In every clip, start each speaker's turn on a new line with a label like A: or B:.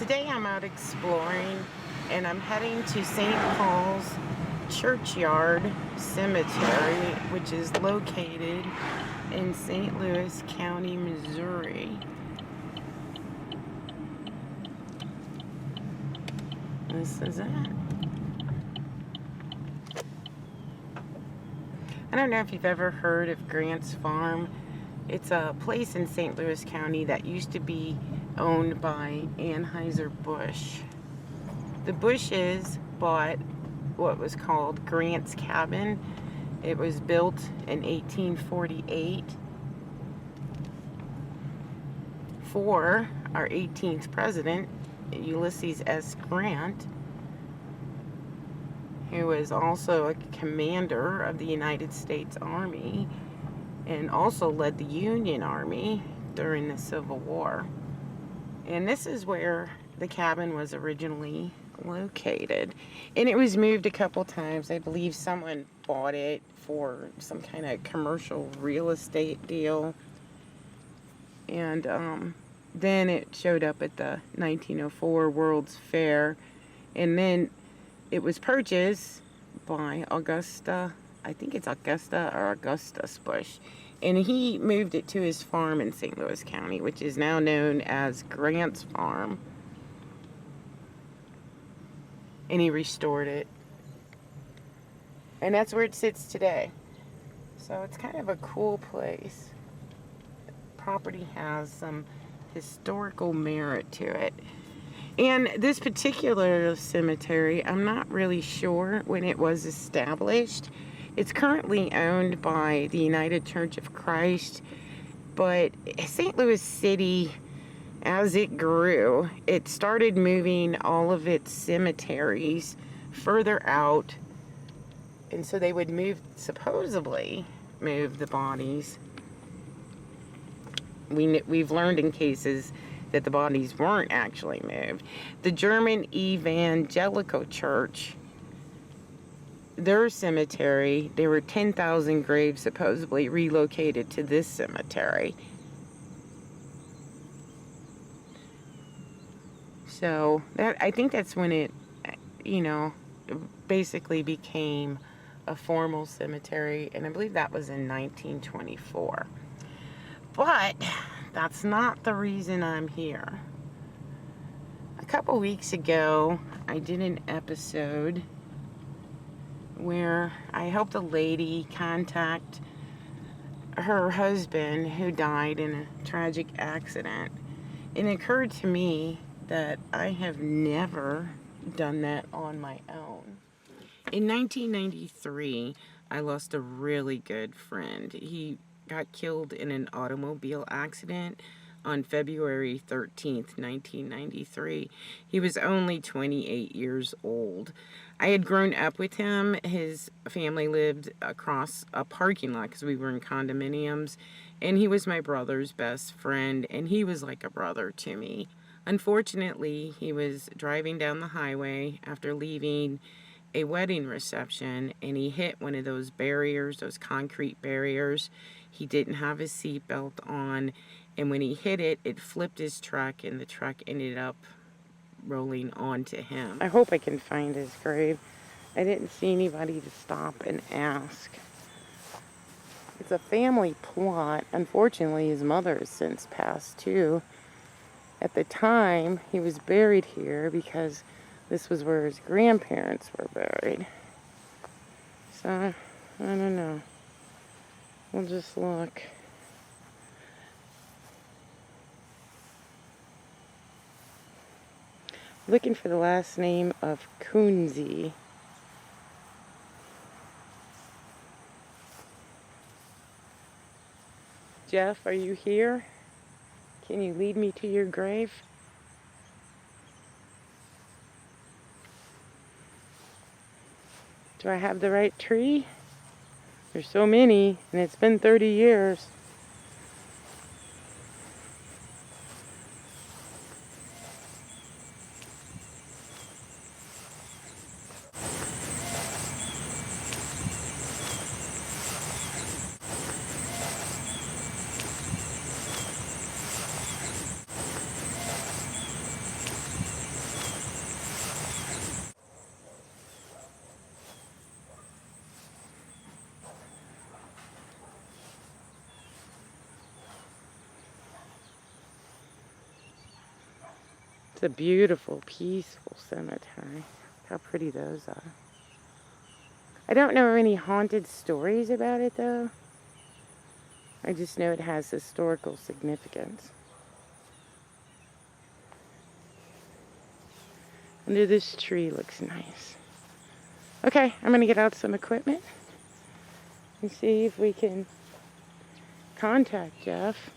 A: Today I'm out exploring and I'm heading to St. Paul's Churchyard Cemetery, which is located in St. Louis County, Missouri. This is it. I don't know if you've ever heard of Grant's Farm. It's a place in St. Louis County that used to be owned by Anheuser-Busch. The Bushes bought what was called Grant's Cabin. It was built in 1848 for our 18th president, Ulysses S. Grant, who was also a commander of the United States Army and also led the Union Army during the Civil War. And this is where the cabin was originally located. And it was moved a couple times. I believe someone bought it for some kind of commercial real estate deal. And then it showed up at the 1904 World's Fair. And then it was purchased by Augusta, I think it's Augusta or Augustus Busch. And he moved it to his farm in St. Louis County, which is now known as Grant's Farm. And he restored it. And that's where it sits today. So it's kind of a cool place. The property has some historical merit to it. And this particular cemetery, I'm not really sure when it was established. It's currently owned by the United Church of Christ, but St. Louis City, as it grew, it started moving all of its cemeteries further out, and so they would supposedly move the bodies. We've learned in cases that the bodies weren't actually moved. The German Evangelical Church, their cemetery, there were 10,000 graves supposedly relocated to this cemetery. So I think that's when it, basically became a formal cemetery, and I believe that was in 1924. But that's not the reason I'm here. A couple weeks ago, I did an episode where I helped a lady contact her husband who died in a tragic accident. It occurred to me that I have never done that on my own. In 1993, I lost a really good friend. He got killed in an automobile accident on February 13th, 1993. He was only 28 years old. I had grown up with him. His family lived across a parking lot because we were in condominiums, and he was my brother's best friend, and he was like a brother to me. Unfortunately, he was driving down the highway after leaving a wedding reception, and he hit one of those barriers, those concrete barriers. He didn't have his seatbelt on, and when he hit it, it flipped his truck, and the truck ended up rolling onto him. I hope I can find his grave. I didn't see anybody to stop and ask. It's a family plot. Unfortunately, his mother has since passed too. At the time, he was buried here because this was where his grandparents were buried. So, I don't know. We'll just look. Looking for the last name of Kunze. Jeff, are you here? Can you lead me to your grave? Do I have the right tree? There's so many, and it's been 30 years. It's a beautiful, peaceful cemetery. How pretty those are. I don't know any haunted stories about it, though. I just know it has historical significance. Under this tree looks nice. Okay, I'm going to get out some equipment and see if we can contact Jeff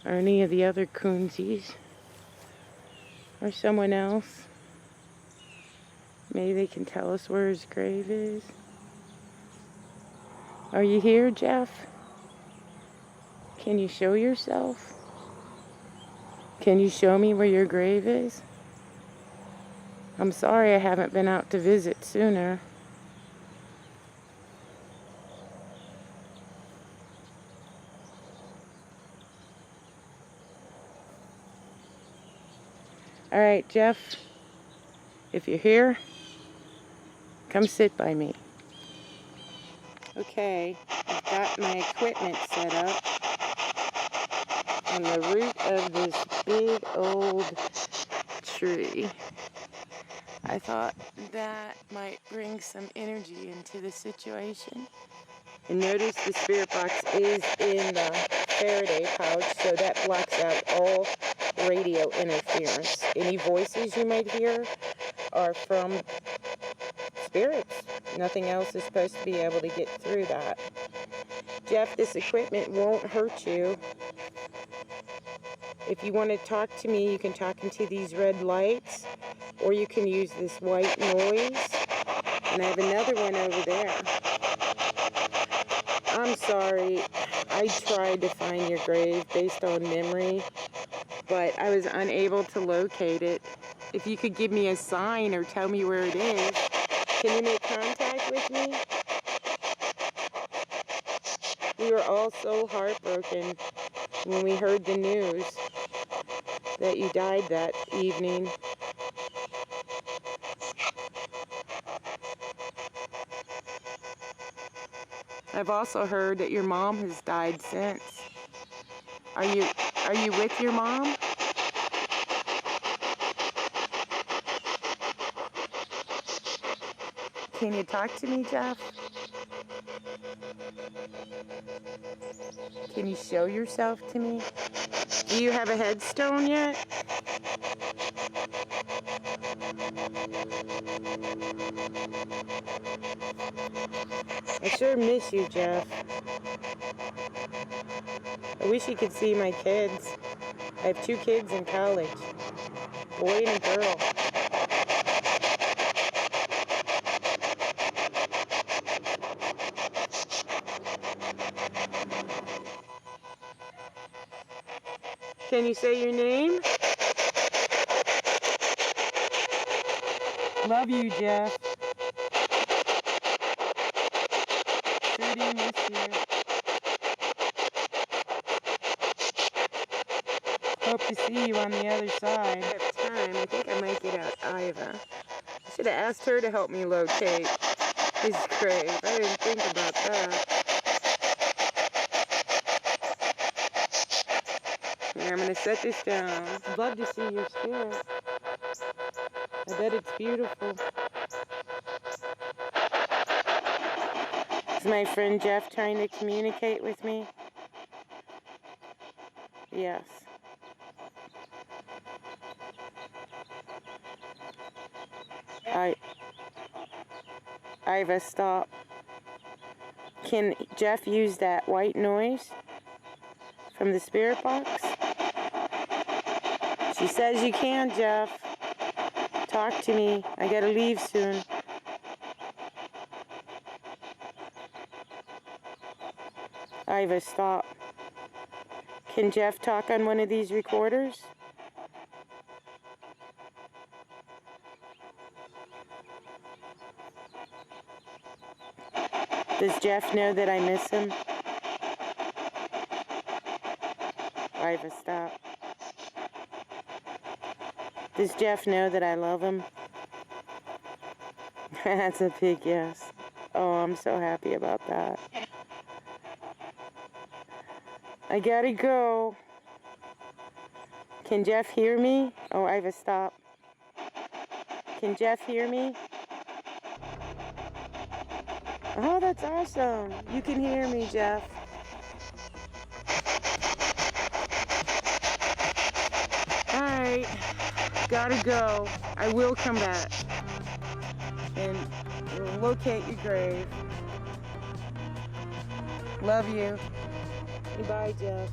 A: or any of the other coonsies or someone else. Maybe they can tell us where his grave is. Are you here, Jeff? Can you show yourself? Can you show me where your grave is? I'm sorry I haven't been out to visit sooner. All right, Jeff, if you're here, come sit by me. Okay, I've got my equipment set up on the root of this big old tree. I thought that might bring some energy into the situation. And notice the spirit box is in the Faraday pouch, so that blocks out all radio interference. Any voices you might hear are from spirits. Nothing else is supposed to be able to get through that. Jeff, this equipment won't hurt you. If you want to talk to me, you can talk into these red lights, or you can use this white noise. And I have another one over there. I'm sorry, I tried to find your grave based on memory, but I was unable to locate it. If you could give me a sign or tell me where it is, can you make contact with me? We were all so heartbroken when we heard the news that you died that evening. I've also heard that your mom has died since. Are you with your mom? Can you talk to me, Jeff? Can you show yourself to me? Do you have a headstone yet? I sure miss you, Jeff. I wish you could see my kids. I have 2 kids in college, boy and a girl. Can you say your name? Love you, Jeff. Trudy, miss you. Hope to see you on the other side. I have time. I think I might get out Iva. I should have asked her to help me locate his grave. I didn't think about that. Here, I'm going to set this down. I'd love to see your spirit. I bet it's beautiful. Is my friend Jeff trying to communicate with me? Yes. Iva, stop. Can Jeff use that white noise from the spirit box? She says you can, Jeff. Talk to me. I gotta leave soon. Iva, stop. Can Jeff talk on one of these recorders? Does Jeff know that I miss him? Iva, stop. Does Jeff know that I love him? That's a big yes. Oh, I'm so happy about that. I gotta go. Can Jeff hear me? Oh, I have a stop. Can Jeff hear me? Oh, that's awesome. You can hear me, Jeff. Alright, gotta go. I will come back and locate your grave. Love you. Bye, Jeff.